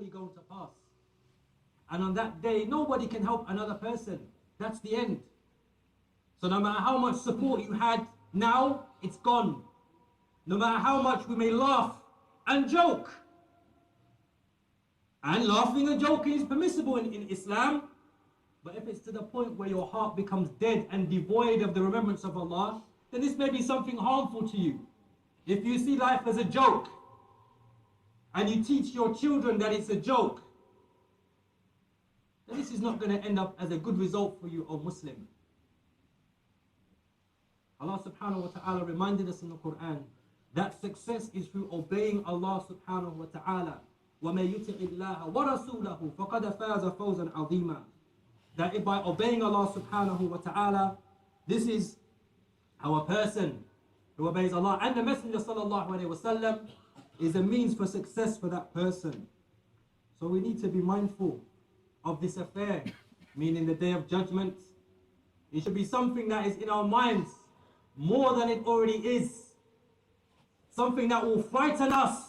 surely going to pass. And on that day, nobody can help another person. That's the end. So no matter how much support you had, now it's gone. No matter how much we may laugh and joke. And laughing and joking is permissible in Islam. But if it's to the point where your heart becomes dead and devoid of the remembrance of Allah, then this may be something harmful to you. If you see life as a joke, and you teach your children that it's a joke, then this is not going to end up as a good result for you, O Muslim. Allah subhanahu wa ta'ala reminded us in the Quran that success is through obeying Allah subhanahu wa ta'ala. وَمَن يُطِعِ اللَّهَ وَرَسُولَهُ فَقَدْ فَازَ فَوْزًا عَظِيمًا. That by obeying Allah subhanahu wa ta'ala, this is how a person who obeys Allah and the Messenger sallallahu alayhi wa sallam is a means for success for that person. So we need to be mindful of this affair, meaning the Day of Judgment. It should be something that is in our minds more than it already is. Something that will frighten us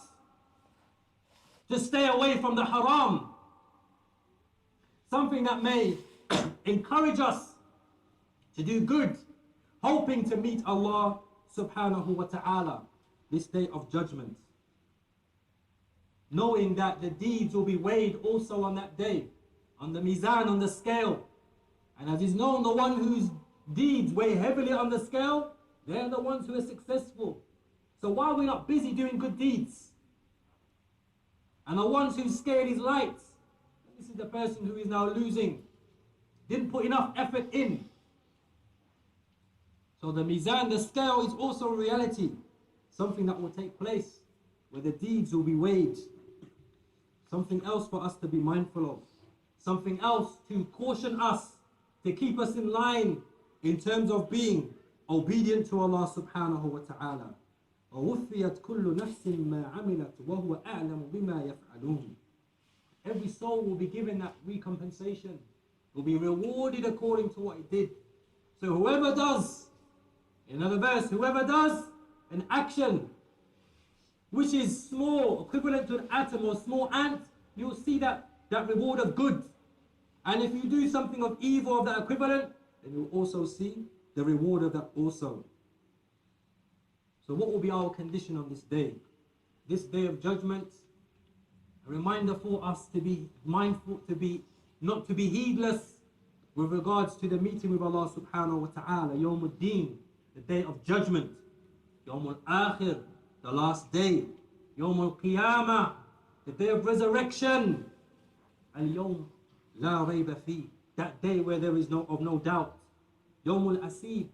to stay away from the haram. Something that may encourage us to do good, hoping to meet Allah subhanahu wa ta'ala this Day of Judgment. Knowing that the deeds will be weighed also on that day, on the mizan, on the scale. And as is known, the one whose deeds weigh heavily on the scale, they're the ones who are successful. So why are we not busy doing good deeds? And the ones whose scale is light, this is the person who is now losing, didn't put enough effort in. So the mizan, the scale, is also a reality, something that will take place, where the deeds will be weighed. Something else for us to be mindful of. Something else to caution us, to keep us in line in terms of being obedient to Allah subhanahu wa ta'ala. وَوُفِّيَتْ كُلُّ نَفْسٍ مَا عَمِلَتْ وَهُوَ أَعْلَمُ بِمَا يَفْعَلُونَ. Every soul will be given that recompensation, will be rewarded according to what it did. So whoever does, in another verse, whoever does an action which is small, equivalent to an atom or small ant, you'll see that reward of good. And if you do something of evil of that equivalent, then you'll also see the reward of that also. So what will be our condition on this day? This Day of Judgment, a reminder for us to be mindful, not to be heedless with regards to the meeting with Allah subhanahu wa ta'ala, Yawm al-Din, the Day of Judgment, Yawm al-Akhir, the last day, Yawm al-Qiyamah, the Day of Resurrection, Al-Yawm La Rayba Fi, that day where there is no doubt, Yawm al-Asib,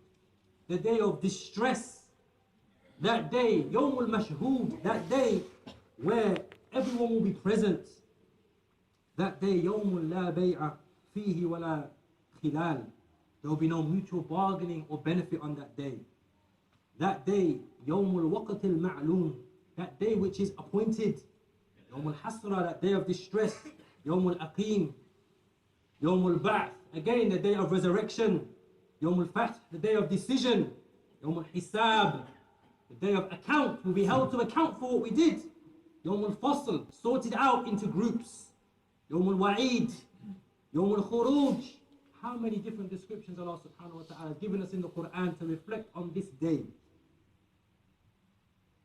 the day of distress, that day, Yawm al-Mashhood, that day where everyone will be present, that day, Yawm La Bay'a Fihi Wala Khilal, there will be no mutual bargaining or benefit on that day. That day, Yawm al-Waqt al-Ma'loom, that day which is appointed, Yawm al-Hasra, that day of distress, Yawm al-Aqim, Yawm al-Ba'th, again the day of resurrection, Yawm al-Fath, the day of decision, Yawm al-Hisab, the day of account, we'll be held to account for what we did, Yawm al-Fasl, sorted out into groups, Yawm al-Wa'id, Yawm al-Khuruj. How many different descriptions Allah subhanahu wa ta'ala has given us in the Quran to reflect on this day.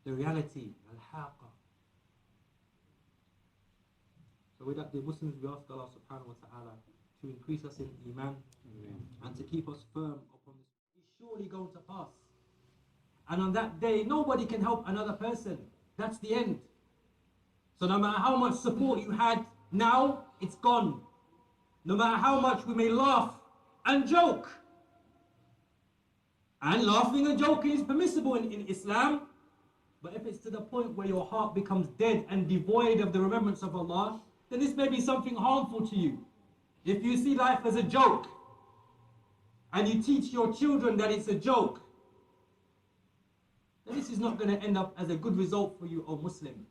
The reality, al-Haqqa. So with that, the Muslims, we ask Allah subhanahu wa ta'ala to increase us in Iman and to keep us firm upon this. It's surely going to pass. And on that day, nobody can help another person. That's the end. So no matter how much support you had, now it's gone. No matter how much we may laugh and joke. And laughing and joking is permissible in Islam. But if it's to the point where your heart becomes dead and devoid of the remembrance of Allah, then this may be something harmful to you. If you see life as a joke, and you teach your children that it's a joke, then this is not going to end up as a good result for you, O Muslim.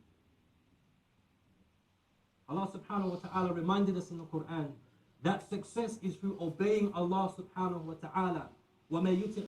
Allah subhanahu wa ta'ala reminded us in the Quran that success is through obeying Allah subhanahu wa ta'ala. وَمَن يُطِعِ